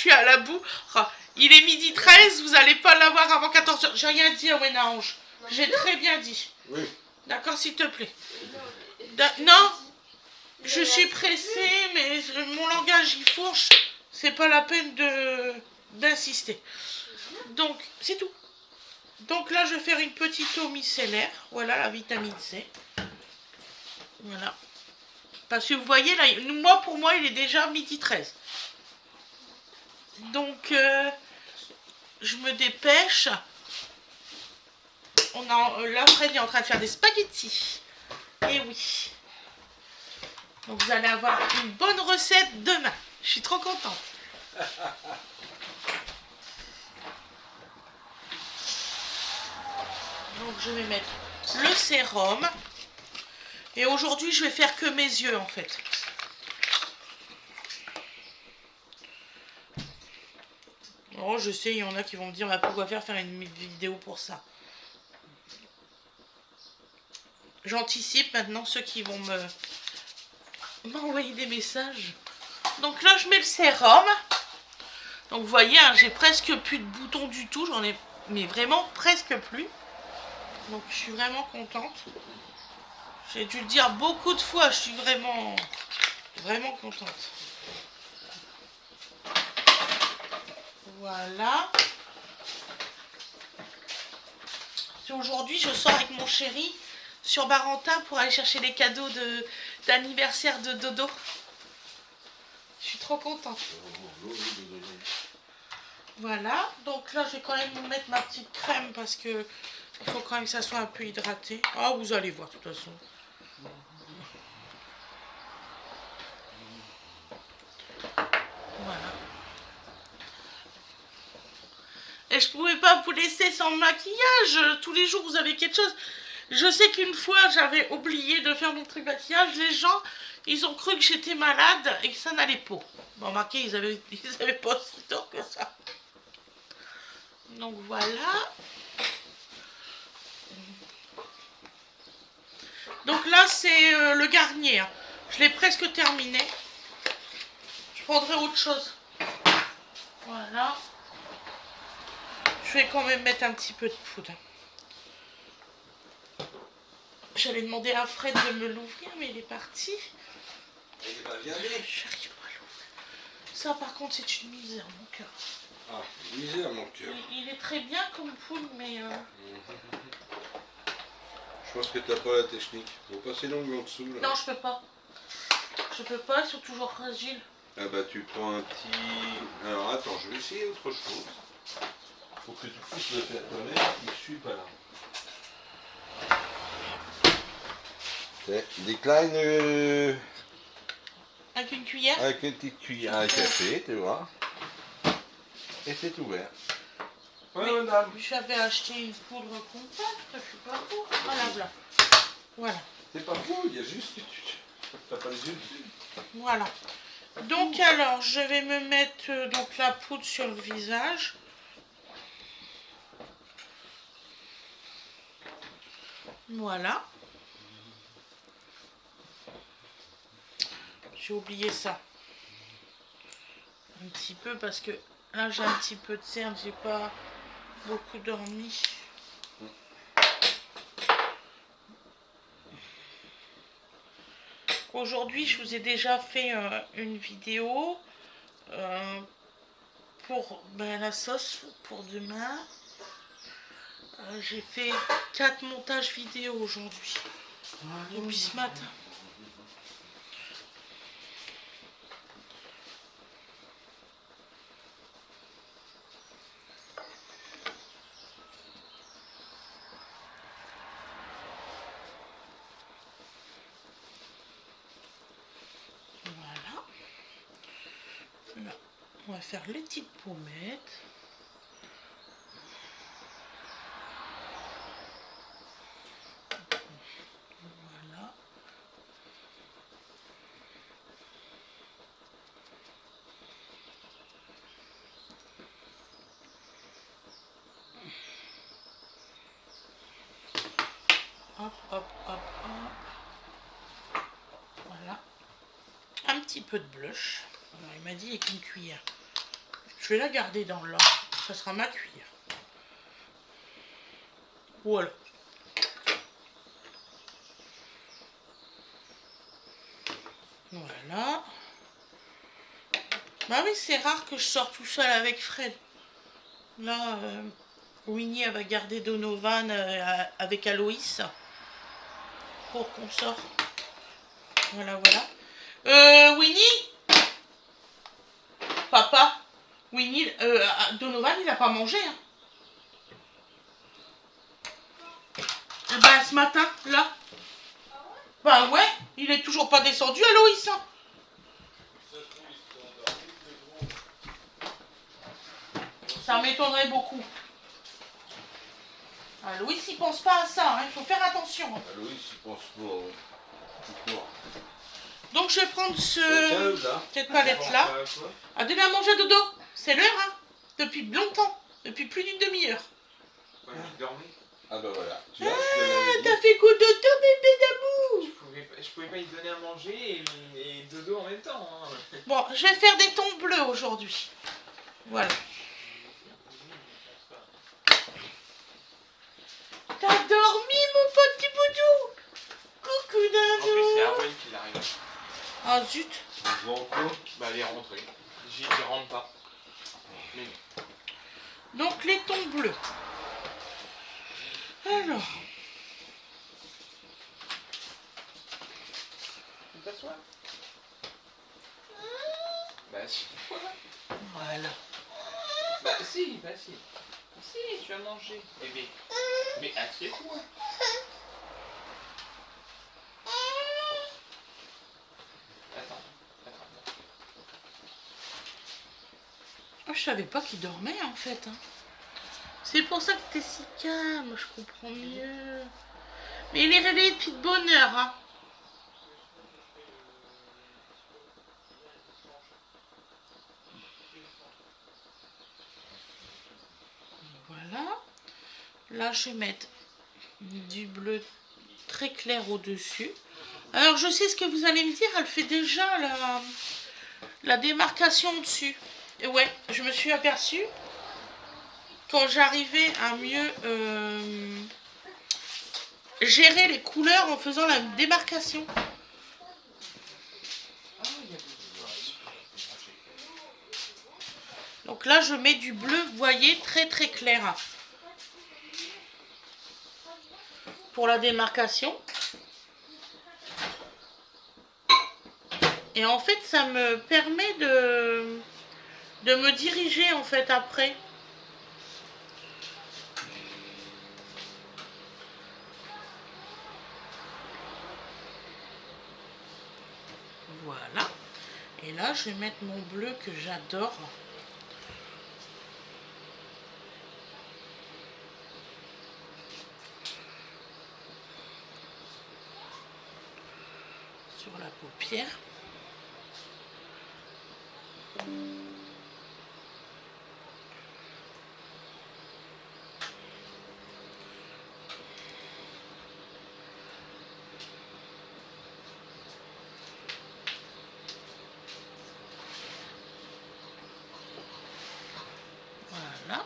suis à la boue. Oh, il est 12h13, vous n'allez pas l'avoir avant 14h. J'ai rien dit à Wenange. J'ai très bien dit. Oui. D'accord, s'il te plaît. Non, je suis pressée, mais mon langage y fourche. C'est pas la peine d'insister. Donc, c'est tout. Donc là, je vais faire une petite eau micellaire. Voilà, la vitamine C. Voilà. Parce que vous voyez, là, pour moi, il est déjà 12h13. Donc, je me dépêche. Là, Fred est en train de faire des spaghettis. Et oui. Donc, vous allez avoir une bonne recette demain. Je suis trop contente. Donc, je vais mettre le sérum. Et aujourd'hui, je vais faire que mes yeux, en fait. Oh, je sais, il y en a qui vont me dire, bah, pourquoi faire une vidéo pour ça. J'anticipe maintenant ceux qui vont m'envoyer des messages. Donc là, je mets le sérum. Donc vous voyez, hein, j'ai presque plus de boutons du tout. J'en ai, mais vraiment presque plus. Donc je suis vraiment contente. J'ai dû le dire beaucoup de fois. Je suis vraiment contente. Voilà. Aujourd'hui, je sors avec mon chéri sur Barentin pour aller chercher les cadeaux d'anniversaire de Dodo. Je suis trop contente. Voilà, donc là je vais quand même mettre ma petite crème parce que il faut quand même que ça soit un peu hydraté. Ah, vous allez voir de toute façon. Voilà. Et je pouvais pas vous laisser sans maquillage. Tous les jours vous avez quelque chose. Je sais qu'une fois j'avais oublié de faire mon truc maquillage. Les gens, ils ont cru que j'étais malade et que ça n'allait pas. Bon, remarquez, ils avaient pas si tort que ça. Donc voilà. Donc là c'est le Garnier. Je l'ai presque terminé. Je prendrai autre chose. Voilà. Je vais quand même mettre un petit peu de poudre. J'allais demander à Fred de me l'ouvrir, mais il est parti. Il va bien. J'arrive pas à l'ouvrir. Ça par contre c'est une misère mon cœur. Ah, misère mon cœur. Il est très bien comme poule, mais... Je pense que t'as pas la technique. Faut passer l'ongle en dessous là. Non, je peux pas. Je peux pas, ils sont toujours fragiles. Ah bah tu prends un petit... Alors attends, je vais essayer autre chose. Faut que tu puisses le faire toi-même, je suis pas là. Décline Avec une cuillère. avec une petite cuillère à café, tu vois. Et c'est ouvert. Voilà madame. J'avais acheté une poudre compacte, je suis pas pour. Voilà, voilà. Voilà. C'est pas faux, il y a juste que tu... T'as pas les yeux dessus. Voilà. Donc alors, je vais me mettre donc la poudre sur le visage. Voilà. J'ai oublié ça. Un petit peu parce que là j'ai un petit peu de cerne, j'ai pas beaucoup dormi. Aujourd'hui, je vous ai déjà fait une vidéo pour la sauce pour demain. J'ai fait 4 montages vidéo aujourd'hui, depuis ce matin. Voilà. Là, on va faire les petites pommettes. Voilà. Hop, hop, hop, hop. Voilà. Un petit peu de blush. Alors, il m'a dit avec une cuillère. vais la garder dans l'or. Ça sera ma cuillère. Voilà. Voilà. Bah oui, c'est rare que je sors tout seul avec Fred. Là, Winnie, elle va garder Donovan avec Aloïs pour qu'on sort. Voilà, voilà. Winnie? Papa? Winnie, Donovan, il a pas mangé, hein. Eh ben, ce matin, là. Bah ouais, il est toujours pas descendu, Aloïs, hein. Ça m'étonnerait beaucoup. Aloïs, il pense pas à ça, hein. Il faut faire attention. Aloïs, il pense pas. Donc je vais prendre cette palette-là. Ah, donner à manger à Dodo. C'est l'heure, hein. Depuis longtemps. Depuis plus d'une demi-heure. Ouais, il dormait. Ah bah voilà. Tu Ah, vois, t'as fait quoi Dodo, bébé d'amour? Je pouvais pas lui donner à manger et Dodo en même temps. Hein. Bon, je vais faire des tons bleus aujourd'hui. Voilà. T'as dormi, mon petit boudou? Coucou, En plus, c'est Dado. Arwen qui l'arrive. Ah, zut. on se voit encore. Bah, elle est rentrée. J'y rentre pas. Mais Donc, les tons bleus. Alors. tu t'assois. Bah, si. Voilà. Bah, si, bah, si. Si, tu as mangé, bébé. Mais assieds-toi. Attends. Oh, je savais pas qu'il dormait, en fait. Hein. C'est pour ça que t'es si calme, je comprends mieux. Mais il est réveillé depuis de bonne heure, hein. Voilà. Là, je vais mettre du bleu très clair au-dessus. Alors, je sais ce que vous allez me dire, elle fait déjà la démarcation dessus. Et ouais, je me suis aperçue quand j'arrivais à mieux gérer les couleurs en faisant la démarcation. Donc là, je mets du bleu, vous voyez, très très clair. Pour la démarcation. Et en fait, ça me permet de me diriger en fait après. Voilà. Et là, je vais mettre mon bleu que j'adore. Sur la paupière. Voilà.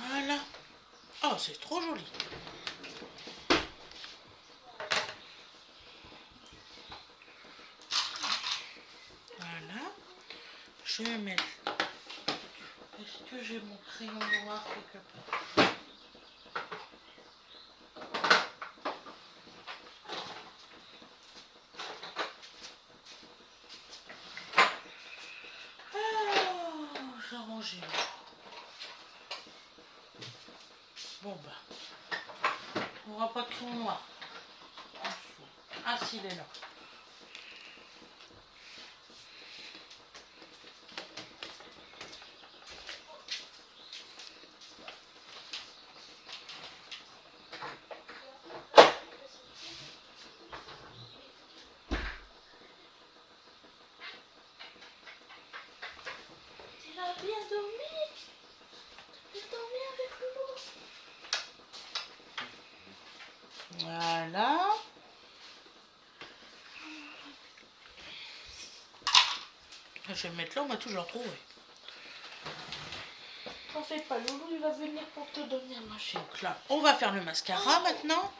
Voilà. Oh, c'est trop joli. je vais mettre. Est-ce que j'ai mon crayon noir quelque part? J'ai rangé. Bon bah, on n'aura pas de crayon noir. Ah si, il est là. Tu vas bien dormir? Tu vas dormir avec Loulou? Voilà. Je vais me mettre là, on m'a toujours trouvé. T'en fais pas, Loulou, il va venir pour te donner un machin. Donc là, on va faire le mascara maintenant.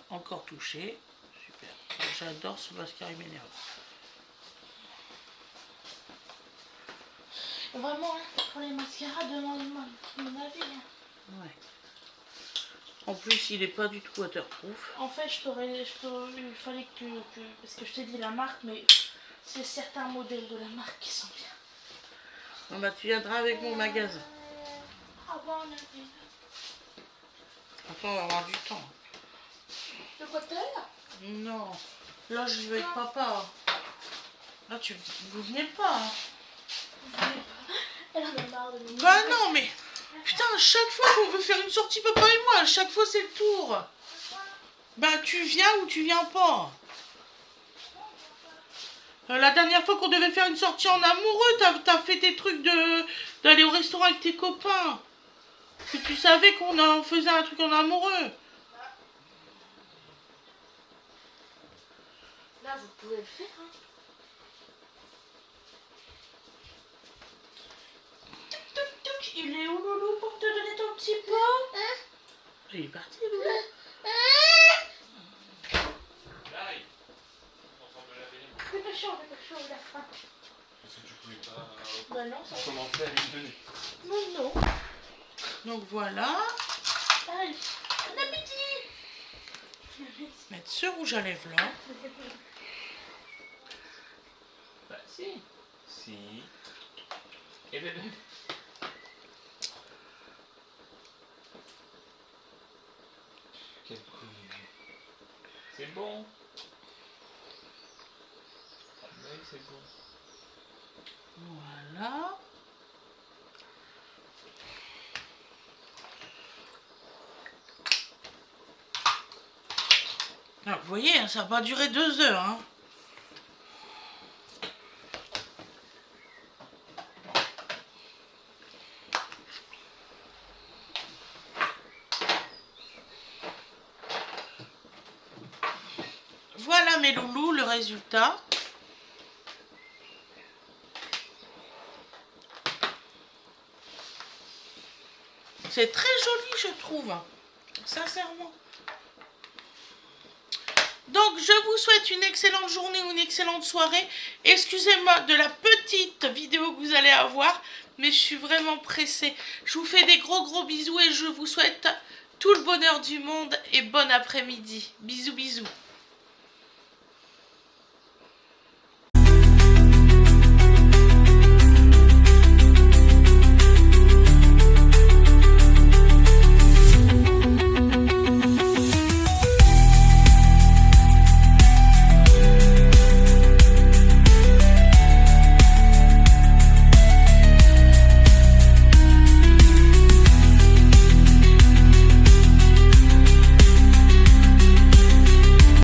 Encore touché. Super. J'adore ce mascara, il m'énerve. Vraiment, hein, pour les mascaras, demande mon avis. Hein. Ouais. En plus, il n'est pas du tout waterproof. En fait, il fallait que parce que je t'ai dit la marque, mais c'est certains modèles de la marque qui sont bien. Bon bah, tu viendras avec mon magasin. Ah bon, on a dit. Après, on va avoir du temps. De quoi t'es là? Non. Là, je vais avec papa. Là, vous venez pas. Hein. Vous venez pas. Elle en a marre de nous. Bah non, mais... Putain, à chaque fois qu'on veut faire une sortie, papa et moi, à chaque fois c'est le tour. Bah tu viens ou tu viens pas. La dernière fois qu'on devait faire une sortie en amoureux, t'as fait tes trucs d'aller au restaurant avec tes copains. Que tu savais qu'on faisait un truc en amoureux. Là, vous pouvez le faire, hein. Il est où, Loulou, pour te donner ton petit pot? Il est parti, Loulou. Aïe. On entend me laver les mains. Dépêchons, il a faim. Parce que tu pouvais pas Bah non, ça va. commencer à lui donner. Non. Donc voilà. Allez, bon appétit. Mettre ce rouge à lèvres là. Bah si. Si. Et bébé. Quel coup. C'est bon. Oui, c'est bon. Voilà. Alors, vous voyez, ça n'a pas duré 2 heures. Hein. Voilà mes loulous, le résultat. C'est très joli, je trouve. Sincèrement. Donc, je vous souhaite une excellente journée ou une excellente soirée. Excusez-moi de la petite vidéo que vous allez avoir, mais je suis vraiment pressée. Je vous fais des gros bisous et je vous souhaite tout le bonheur du monde et bon après-midi. Bisous.